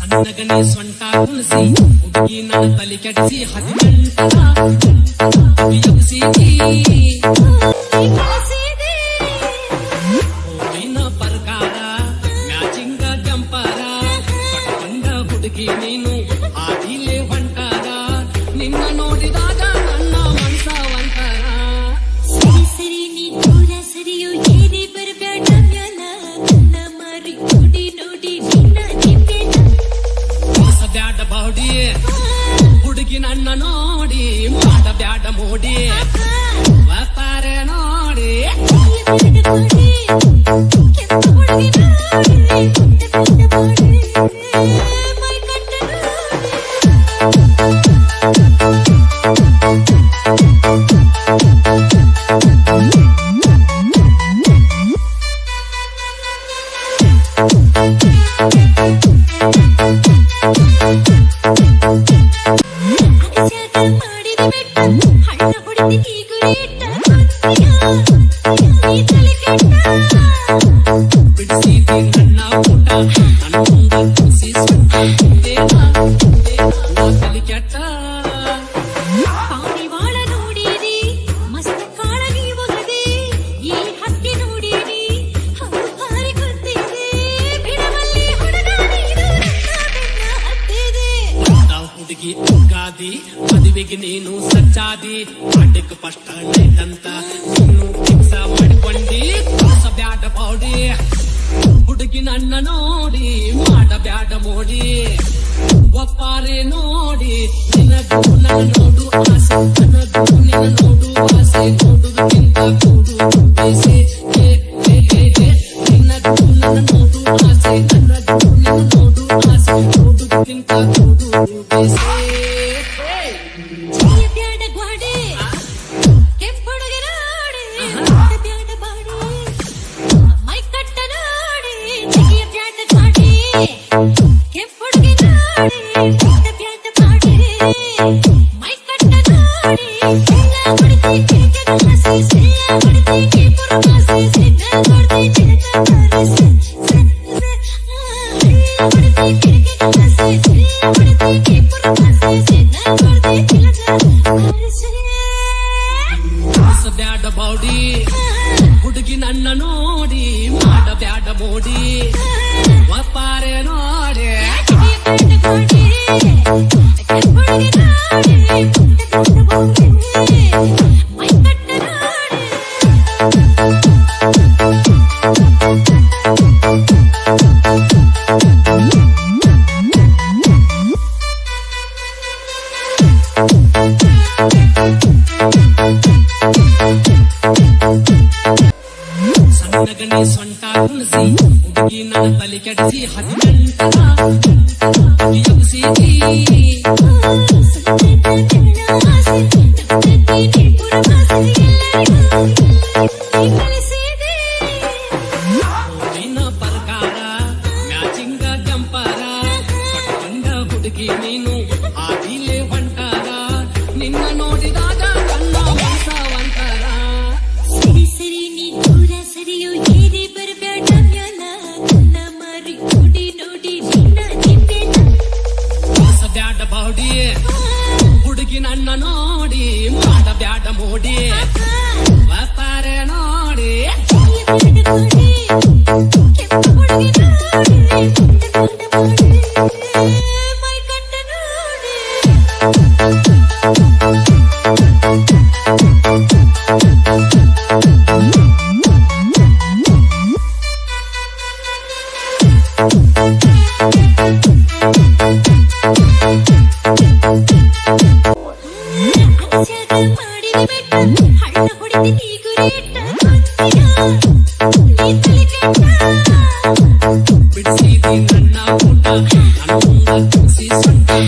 ಸಣ್ಣಗನೆ ಸೊಂಟ ಕುಣಿಸಿ ಹುಡುಗಿ ನನ್ನ ತಲೆ ಕೆಡಿಸಿ 18 ಹೂವಿನ ಪ್ರಕಾರ ಮ್ಯಾಚಿಂಗ ಜಂಪರ ಕಟ್ಕೊಂಡ ಹುಡುಗಿ ನೀನು ಆದಿಲೆ ಹೊಂಟಾರ ನಿನ್ನ ನೋಡಿದಾಗ ನನ್ನ ಮನಸ ಒಂಥರ ಸರಿ ಸರಿ ನೀ ದೂರ ಸರಿಯೋ ಏನೇ ಬರಬೇಡ ಮ್ಯಾಲ ನನ್ನ ಮಾರಿ ನೋಡಿ ನೋಡಿ ನಿನ್ನ ನಿಂಬೇಡ ಬ್ಯಾಡ ಬಾಡಿ ಹುಡುಗಿ ನನ್ನ ನೋಡಿ ಮಾಡ ಬ್ಯಾಡ ಮೋಡಿ ವ್ಯಾಪಾರ ನೋಡಿ ಕೆಂಪು ಹುಡುಗಿ ನೋಡಿ ಮೈ ಕಟ್ಟ ಅಗಸ್ಯಾಗ ಮಾಡಿದ ಬೆಟ್ಟ ಹಳ್ಳ ಹೊಡೆದ ಈ ಗುರಿಟ ನೀ ತಲೆ ಕೆಟ್ಟ ಬಿಡಿಸಿದಿ ನನ್ನ ಊಟ ನನ್ನ ಮುಂದ ಕುಸಿ ಸೊಂಟ ತಲೆ ಕೆಟ್ಟ ಪಾರಿವಾಳ ನೋಡಿರಿ ಮಸ್ತ ಕಾಳ ನೀವಗದೆ ಈ ಹಕ್ಕಿ ನೋಡಿರಿ ಹಾರಿ ಗೊತ್ತಿದೆ ಬಿಡವಲ್ಲಿ ಹುಡುಗ ನೀನು ಬೆನ್ನ ಹತ್ತಿದೆ ಹುಡುಗಿ ಗಾದಿ ಮದುವೆಗೆ ನೀನು ಸಜ್ಜಾದಿ ಪಾಠಕ್ಕೆ ಫಸ್ಟ್ ಅಂತ ನೀನು ಫಿಕ್ಸ ಮಾಡಿಕೊಂಡಿ ಬ್ಯಾಡ ಬಾಡಿ ಹುಡುಗಿ ನನ್ನ ನೋಡಿ ಮಾಡ ಬ್ಯಾಡ ಮೋಡಿ ಒಪ್ಪಾರೆ ನೋಡಿ ನಿನಗೂ ನನ್ನ ನೋಡು ಆಸೆ ನನಗೂ ನಿನ್ನ ನೋಡು ಆಸೆ ನೋಡುವುದಕ್ಕಿಂತ ಕೂಡುವುದು ಬೇಸೆ ನಿನಗೂ ನನ್ನ ನೋಡು ಆಸೆ ನನಗೂ ನಿನ್ನ ನೋಡು ಆಸೆ ನೋಡುವುದಕ್ಕಿಂತ ಕೂಡುವುದು ಬೇಸೆ ಜಯ ಬ್ಯಾಡ ಗ್ವಾಡೆ ಕೆಂಪುಡುಗೆ ನೋಡಿ ಬ್ಯಾಡ ಬಾಡಿ ಮೈ ಕಟ್ಟ ನೋಡಿ ಜಯ ಬ್ಯಾಡ ಗ್ವಾಡೆ ಕೆಂಪುಡುಗೆ ನೋಡಿ ಬ್ಯಾಡ ಬಾಡಿ ಮೈ ಕಟ್ಟ ನೋಡಿ ಸಿಂಗ ಹೊಡೆದಿ ಕಿರಿಕೆದ ಹಸಿ ಸಿಂಗ ಹೊಡೆದಿ ಕಿಪುರ ಹಸಿ ಸಿಂಗ ಹೊಡೆದಿ ಚಿಲಕ ಹಸಿ ಹೊಡೆದಿ ಕಿರಿಕೆದ ಹಸಿ ಸಿಂಗ ಹೊಡೆದಿ ಕಿಪುರ ಹಸಿ ಸಿಂಗ ಹೊಡೆದಿ ಚಿಲಕ ಹಸಿ ಬ್ಯಾಡ ಬಾಡಿ ಹುಡುಗಿ ನನ್ನ ನೋಡಿ ಮಾಡ ಬ್ಯಾಡ ಮೋಡಿ ಒಪ್ಪಾರೆ ನೋಡಿ ಮೈ ಕಟ್ಟ ನೋಡಿ ಸಣ್ಣಗನೆ ಸೊಂಟ ಕುಣಿಸಿ ಹುಡುಗಿ ನನ್ನ ತಲೆ ಕೆಡಿಸಿ 18 ಹೂವಿನ ಪ್ರಕಾರ ಮ್ಯಾಚಿಂಗ ಜಂಪರ ಕಟ್ಕೊಂಡ ಹುಡುಗಿ ನೀನು ಆದಿಲೆ ಹೊಂಟಾರ ನಿನ್ನ ನೋಡಿದಾಗ ನನ್ನ ಮನಸ ಒಂಥರ ಸರಿ ಸರಿ ನೀ ದೂರ ಸರಿಯೋ ಏನೇ ಬರಬೇಡ ಮ್ಯಾಲ ನನ್ನ ಮಾರಿ ನೋಡಿ ನೋಡಿ ನಿನ್ನ ನಿಂಬೇಡ ಬ್ಯಾಡ ಬಾಡಿ ಹುಡುಗಿ ನನ್ನ ನೋಡಿ ಮಾಡ ಬ್ಯಾಡ ಮೋಡಿ ವ್ಯಾಪಾರ ನೋಡಿ ಕೆಂಪು ಹುಡುಗಿ ನೋಡಿ ಮೈ ಕಟ್ಟ ನೋಡಿ ಅಗಸ್ಯಾಗ ಮಾಡಿದ ಬೆಟ್ಟ ಹಳ್ಳ ಹೊಡೆದ ಈ ಗುರಿಟ